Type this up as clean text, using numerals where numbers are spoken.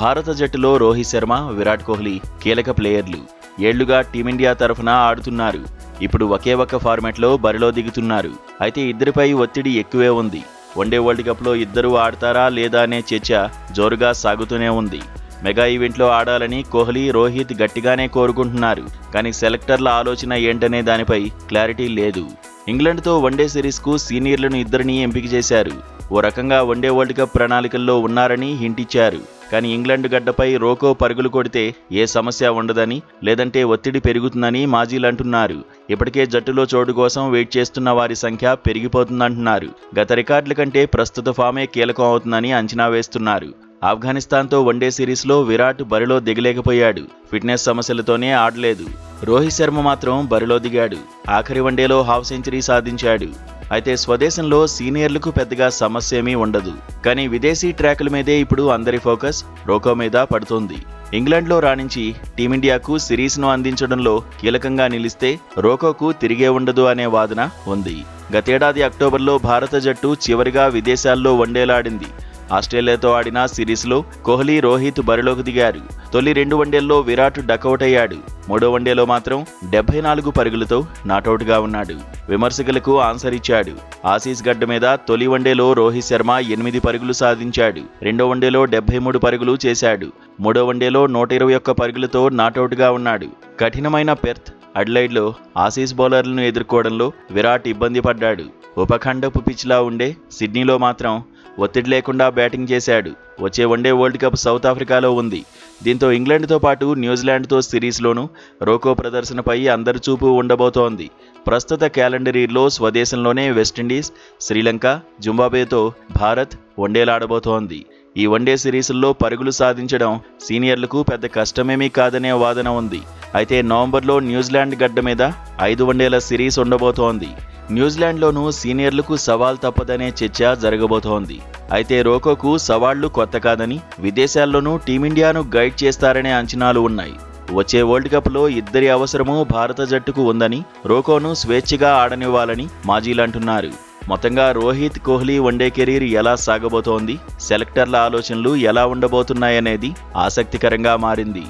భారత జట్టులో రోహిత్ శర్మ, విరాట్ కోహ్లీ కీలక ప్లేయర్లు. ఏళ్లుగా టీమిండియా తరఫున ఆడుతున్నారు. ఇప్పుడు ఒకే ఒక్క ఫార్మాట్లో బరిలో దిగుతున్నారు. అయితే ఇద్దరిపై ఒత్తిడి ఎక్కువే ఉంది. వన్డే వరల్డ్ కప్లో ఇద్దరూ ఆడతారా లేదా అనే చర్చ జోరుగా సాగుతూనే ఉంది. మెగా ఈవెంట్లో ఆడాలని కోహ్లీ, రోహిత్ గట్టిగానే కోరుకుంటున్నారు. కానీ సెలెక్టర్ల ఆలోచన ఏంటనే దానిపై క్లారిటీ లేదు. ఇంగ్లాండ్తో వన్డే సిరీస్కు సీనియర్లను ఇద్దరిని ఎంపిక చేశారు. ఓ రకంగా వన్డే వరల్డ్ కప్ ప్రణాళికల్లో ఉన్నారని హింట్ ఇచ్చారు. కానీ ఇంగ్లాండ్ గడ్డపై రోకో పరుగులు కొడితే ఏ సమస్య ఉండదని, లేదంటే ఒత్తిడి పెరుగుతుందని మాజీలు అంటున్నారు. ఇప్పటికే జట్టులో చోటు కోసం వెయిట్ చేస్తున్న వారి సంఖ్య పెరిగిపోతుందంటున్నారు. గత రికార్డుల కంటే ప్రస్తుత ఫామే కీలకం అవుతుందని అంచనా వేస్తున్నారు. ఆఫ్ఘనిస్తాన్తో వన్డే సిరీస్లో విరాట్ బరిలో దిగలేకపోయాడు. ఫిట్నెస్ సమస్యలతోనే ఆడలేదు. రోహిత్ శర్మ మాత్రం బరిలో దిగాడు. ఆఖరి వన్డేలో హాఫ్ సెంచరీ సాధించాడు. అయితే స్వదేశంలో సీనియర్లకు పెద్దగా సమస్యేమీ ఉండదు. కానీ విదేశీ ట్రాకుల మీదే ఇప్పుడు అందరి ఫోకస్ రోకో మీద పడుతోంది. ఇంగ్లాండ్లో రాణించి టీమిండియాకు సిరీస్ను అందించడంలో కీలకంగా నిలిస్తే రోకోకు తిరిగే ఉండదు అనే వాదన ఉంది. గతేడాది అక్టోబర్లో భారత జట్టు చివరిగా విదేశాల్లో వన్డేలాడింది. ఆస్ట్రేలియాతో ఆడిన సిరీస్లో కోహ్లీ, రోహిత్ బరిలోకి దిగారు. తొలి 2 వన్డేల్లో విరాట్ డకౌట్ అయ్యాడు. 3వ వన్డేలో మాత్రం 74 పరుగులతో నాటౌట్గా ఉన్నాడు. విమర్శకులకు ఆన్సర్ ఇచ్చాడు. ఆసీస్ గడ్డ మీద తొలి వన్డేలో రోహిత్ శర్మ 8 పరుగులు సాధించాడు. 2వ వన్డేలో 73 పరుగులు చేశాడు. 3వ వన్డేలో 121 పరుగులతో నాటౌట్గా ఉన్నాడు. కఠినమైన పెర్త్, అడిలైడ్లో ఆసీస్ బౌలర్లను ఎదుర్కోవడంలో విరాట్ ఇబ్బంది పడ్డాడు. ఉపఖండపు పిచ్లా ఉండే సిడ్నీలో మాత్రం ఒత్తిడి లేకుండా బ్యాటింగ్ చేశాడు. వచ్చే వన్డే వరల్డ్ కప్ సౌత్ ఆఫ్రికాలో ఉంది. దీంతో ఇంగ్లాండ్తో పాటు న్యూజిలాండ్తో సిరీస్లోనూ రోకో ప్రదర్శనపై అందరి చూపు ఉండబోతోంది. ప్రస్తుత క్యాలెండర్ ఇయర్లో స్వదేశంలోనే వెస్టిండీస్, శ్రీలంక, జింబాబ్వేతో భారత్ వన్డేలాడబోతోంది. ఈ వన్డే సిరీస్ల్లో పరుగులు సాధించడం సీనియర్లకు పెద్ద కష్టమేమీ కాదనే వాదన ఉంది. అయితే నవంబర్లో న్యూజిలాండ్ గడ్డ మీద 5 వన్డేల సిరీస్ ఉండబోతోంది. న్యూజిలాండ్లోనూ సీనియర్లకు సవాల్ తప్పదనే చర్చ జరగబోతోంది. అయితే రోకోకు సవాళ్లు కొత్త కాదని, విదేశాల్లోనూ టీమిండియాను గైడ్ చేస్తారనే అంచనాలు ఉన్నాయి. వచ్చే వరల్డ్ కప్లో ఇద్దరి అవసరమూ భారత జట్టుకు ఉందని, రోకోను స్వేచ్ఛగా ఆడనివ్వాలని మాజీలంటున్నారు. మొత్తంగా రోహిత్, కోహ్లీ వన్డే కెరీర్ ఎలా సాగబోతోంది, సెలెక్టర్ల ఆలోచనలు ఎలా ఉండబోతున్నాయనేది ఆసక్తికరంగా మారింది.